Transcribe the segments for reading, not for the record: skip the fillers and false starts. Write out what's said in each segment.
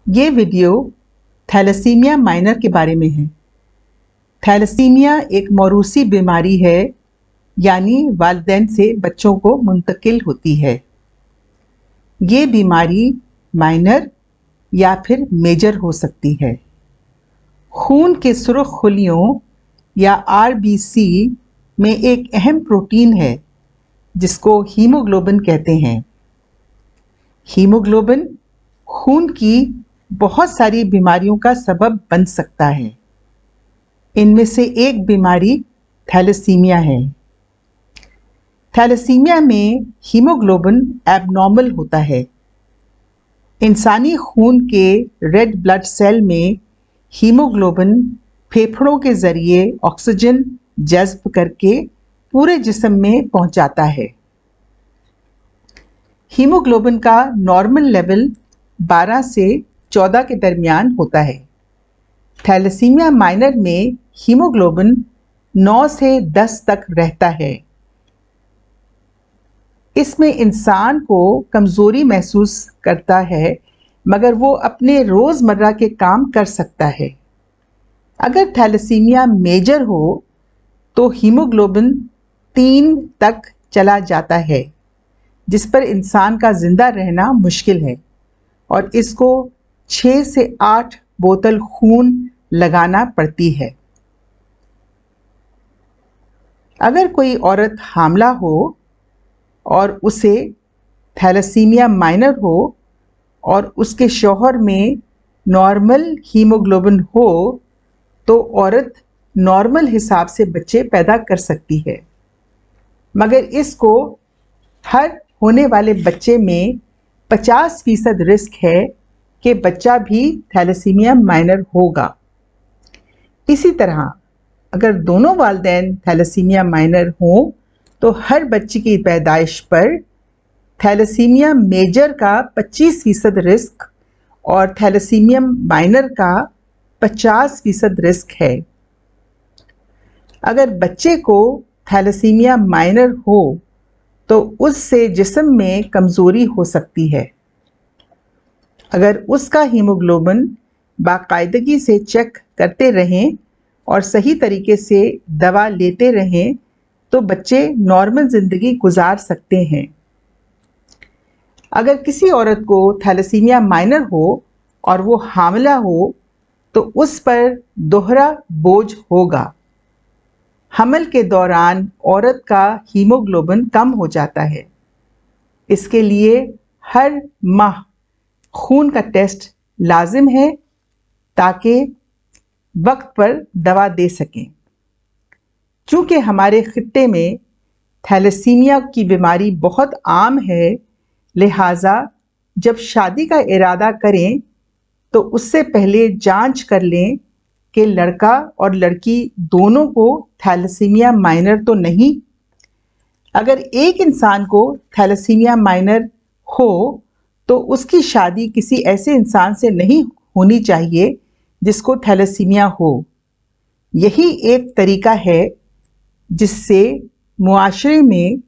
ये video thalassaemia minor के बारे में है। थैलेसीमिया एक मौरूसी बीमारी है, यानी वालिदैन से बच्चों को मुंतकिल होती है। ये बीमारी माइनर या फिर मेजर हो सकती है। खून के सुर्ख खुलियों या आरबीसी में एक अहम प्रोटीन है जिसको हीमोग्लोबिन कहते हैं। हीमोग्लोबिन खून की बहुत सारी बीमारियों का सबब बन सकता है। इनमें से एक बीमारी थैलेसीमिया है। थैलेसीमिया में हीमोग्लोबिन एबनॉर्मल होता है। इंसानी खून के रेड ब्लड सेल में हीमोग्लोबिन फेफड़ों के जरिए ऑक्सीजन जज्ब करके पूरे जिस्म में पहुंचाता है। हीमोग्लोबिन का नॉर्मल लेवल 12 से 14 के दरमियान होता है। थैलेसीमिया माइनर में हीमोग्लोबिन 9 से 10 तक रहता है। इसमें इंसान को कमजोरी महसूस करता है, मगर वो अपने रोजमर्रा के काम कर सकता है। अगर थैलेसीमिया मेजर हो तो हीमोग्लोबिन 3 तक चला जाता है, जिस पर इंसान का जिंदा रहना मुश्किल है और इसको 6 से 8 बोतल खून लगाना पड़ती है। अगर कोई औरत हामला हो और उसे थैलेसीमिया माइनर हो और उसके शौहर में नॉर्मल हीमोग्लोबिन हो तो औरत नॉर्मल हिसाब से बच्चे पैदा कर सकती है, मगर इसको हर होने वाले बच्चे में 50% रिस्क है कि बच्चा भी थैलेसीमिया माइनर होगा। इसी तरह अगर दोनों वालिदैन थैलेसीमिया माइनर हों तो हर बच्चे की पैदाइश पर थैलेसीमिया मेजर का 25% रिस्क और थैलेसीमिया माइनर का 50% रिस्क है। अगर बच्चे को थैलेसीमिया माइनर हो तो उससे जिस्म में कमजोरी हो सकती है। अगर उसका हीमोग्लोबिन बाकायदगी से चेक करते रहें और सही तरीके से दवा लेते रहें तो बच्चे नॉर्मल जिंदगी गुजार सकते हैं। अगर किसी औरत को थैलेसीमिया माइनर हो और वो हामिला हो तो उस पर दोहरा बोझ होगा। हमल के दौरान औरत का हीमोग्लोबिन कम हो जाता है। इसके लिए हर माह खून का टेस्ट लाजिम है ताकि वक्त पर दवा दे सकें। चूंकि हमारे खित्ते में थैलेसीमिया की बीमारी बहुत आम है, लिहाजा जब शादी का इरादा करें तो उससे पहले जांच कर लें कि लड़का और लड़की दोनों को थैलेसीमिया माइनर तो नहीं। अगर एक इंसान को थैलेसीमिया माइनर हो तो उसकी शादी किसी ऐसे इंसान से नहीं होनी चाहिए जिसको थैलेसीमिया हो। यही एक तरीका है जिससे मुआशरे में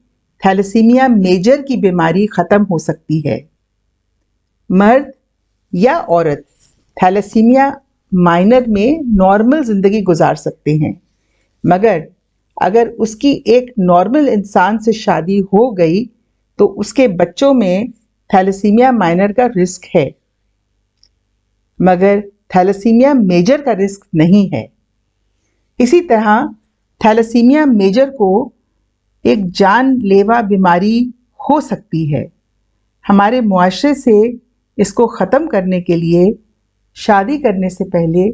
थैलेसीमिया मेजर की बीमारी ख़त्म हो सकती है। मर्द या औरत थैलेसीमिया माइनर में नॉर्मल ज़िंदगी गुजार सकते हैं, मगर अगर उसकी एक नॉर्मल इंसान से शादी हो गई तो उसके बच्चों में थैलेसीमिया माइनर का रिस्क है, मगर थैलेसीमिया मेजर का रिस्क नहीं है। इसी तरह थैलेसीमिया मेजर को एक जानलेवा बीमारी हो सकती है। हमारे मुआशरे से इसको ख़त्म करने के लिए शादी करने से पहले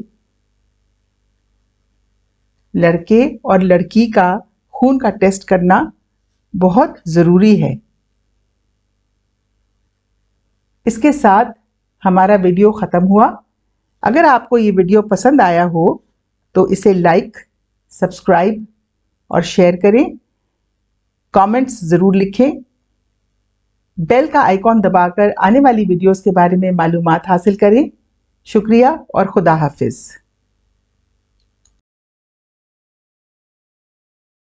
लड़के और लड़की का खून का टेस्ट करना बहुत ज़रूरी है। इसके साथ हमारा वीडियो ख़त्म हुआ। अगर आपको ये वीडियो पसंद आया हो तो इसे लाइक, सब्सक्राइब और शेयर करें। कमेंट्स ज़रूर लिखें। बेल का आइकॉन दबाकर आने वाली वीडियोस के बारे में मालूमात हासिल करें। शुक्रिया और खुदा हाफिज़।